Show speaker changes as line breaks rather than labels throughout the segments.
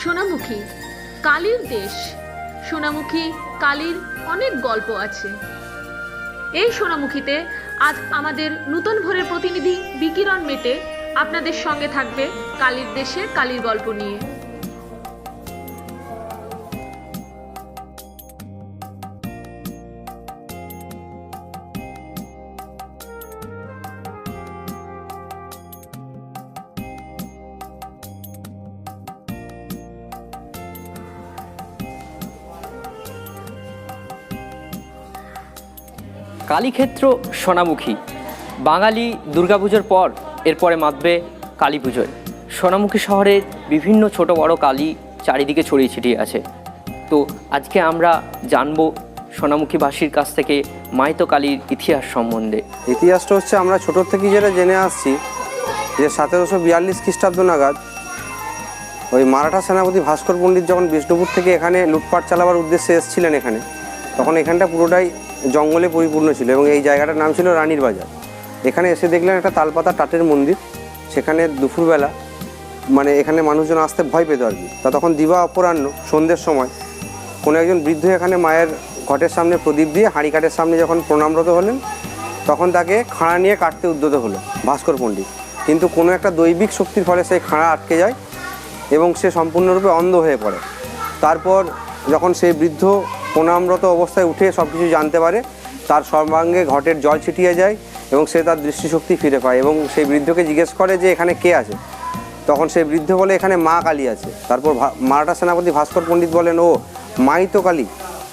সোনামুখী কালীর দেশ। সোনামুখী কালীর অনেক গল্প আছে। এই সোনামুখীতে আজ আমাদের নূতন ভোরের প্রতিনিধি বিকিরণ মেটে আপনাদের সঙ্গে থাকবে কালীর দেশে কালীর গল্প নিয়ে।
কালীক্ষেত্র সোনামুখী বাঙালি দুর্গাপুজোর পর এরপরে মাতবে কালী পুজোয়। সোনামুখী শহরের বিভিন্ন ছোট বড় কালী চারিদিকে ছড়িয়ে ছিটিয়ে আছে। তো আজকে আমরা জানবো সোনামুখীবাসীর কাছ থেকে মাইতো কালীর ইতিহাস সম্বন্ধে।
ইতিহাসটা হচ্ছে আমরা ছোট থেকে যেটা জেনে আসছি যে 1742 খ্রিস্টাব্দ নাগাদ ওই মারাঠা সেনাপতি ভাস্কর পণ্ডিত যখন বিষ্ণুপুর থেকে এখানে লুটপাট চালাবার উদ্দেশ্যে এসেছিলেন এখানে, তখন এখানটা পুরোটাই জঙ্গলে পরিপূর্ণ ছিল এবং এই জায়গাটার নাম ছিল রানীর বাজার। এখানে এসে দেখলেন একটা তালপাতা টাটের মন্দির, সেখানে দুপুরবেলা মানে এখানে মানুষজন আসতে ভয় পেত আর কি। তা তখন দিবা অপরাহ্ন সন্ধ্যের সময় কোনো একজন বৃদ্ধ এখানে মায়ের ঘটের সামনে প্রদীপ দিয়ে হাঁড়ি কাঠের সামনে যখন প্রণামরত হলেন, তখন তাকে খাঁড়া নিয়ে কাটতে উদ্যত হলো ভাস্কর পণ্ডিত। কিন্তু কোনো একটা দৈবিক শক্তির ফলে সেই খাঁড়া আটকে যায় এবং সে সম্পূর্ণরূপে অন্ধ হয়ে পড়ে। তারপর যখন সেই বৃদ্ধ প্রণামরত অবস্থায় উঠে সব কিছু জানতে পারে, তার সর্বাঙ্গে ঘটের জল ছিটিয়ে যায় এবং সে তার দৃষ্টিশক্তি ফিরে পায় এবং সেই বৃদ্ধকে জিজ্ঞেস করে যে এখানে কে আছে। তখন সেই বৃদ্ধ বলে এখানে মা কালী আছে। তারপর মারাঠা সেনাপতি ভাস্কর পণ্ডিত বলেন ও মাইতো কালী।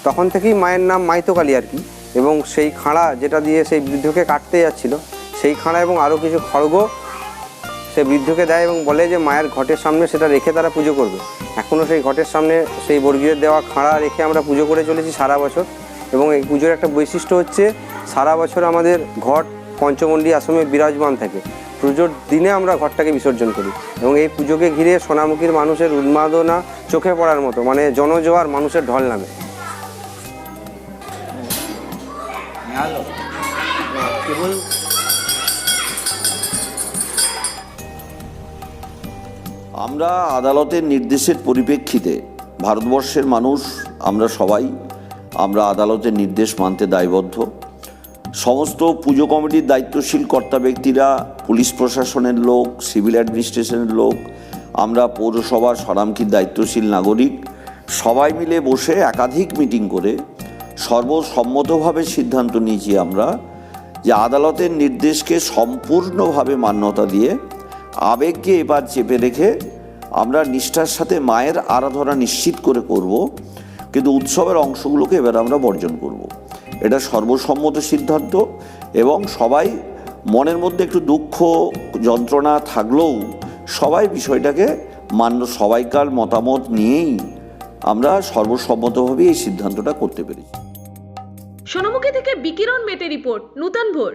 তখন থেকেই মায়ের নাম মাইতো কালী আর কি। এবং সেই খাঁড়া যেটা দিয়ে সেই বৃদ্ধকে কাটতে যাচ্ছিল, সেই খাঁড়া এবং আরও কিছু খড়গ সে বৃদ্ধকে দেয় এবং বলে যে মায়ের ঘটের সামনে সেটা রেখে তারা পুজো করবে। এখনও সেই ঘটের সামনে সেই বর্গীদের দেওয়া খাঁড়া রেখে আমরা পুজো করে চলেছি সারা বছর। এবং এই পুজোর একটা বৈশিষ্ট্য হচ্ছে সারা বছর আমাদের ঘট পঞ্চমণ্ডী আশ্রমে বিরাজমান থাকে। পুজোর দিনে আমরা ঘরটাকে বিসর্জন করি এবং এই পুজোকে ঘিরে সোনামুখীর মানুষের উন্মাদনা চোখে পড়ার মতো, মানে জনজোয়ার মানুষের ঢল নামে।
আমরা আদালতের নির্দেশের পরিপ্রেক্ষিতে ভারতবর্ষের মানুষ আমরা সবাই আমরা আদালতের নির্দেশ মানতে দায়বদ্ধ। সমস্ত পুজো কমিটির দায়িত্বশীল কর্তা ব্যক্তিরা, পুলিশ প্রশাসনের লোক, সিভিল অ্যাডমিনিস্ট্রেশনের লোক, আমরা পৌরসভার সোনামুখীর দায়িত্বশীল নাগরিক সবাই মিলে বসে একাধিক মিটিং করে সর্বসম্মতভাবে সিদ্ধান্ত নিয়েছি আমরা যে আদালতের নির্দেশকে সম্পূর্ণভাবে মান্যতা দিয়ে আবেগকে এবার চেপে রেখে আমরা নিষ্ঠার সাথে মায়ের আরাধনা নিশ্চিত করে করব, কিন্তু উৎসবের অংশগুলোকে এবার আমরা বর্জন করব। এটা সর্বসম্মত সিদ্ধান্ত এবং সবাই মনের মধ্যে একটু দুঃখ যন্ত্রণা থাকলেও সবাই বিষয়টাকে সবাইকার মতামত নিয়েই আমরা সর্বসম্মতভাবে এই সিদ্ধান্তটা করতে পেরেছি।
সোনামুখী থেকে বিকিরণ মেটে রিপোর্ট, নূতন ভোর।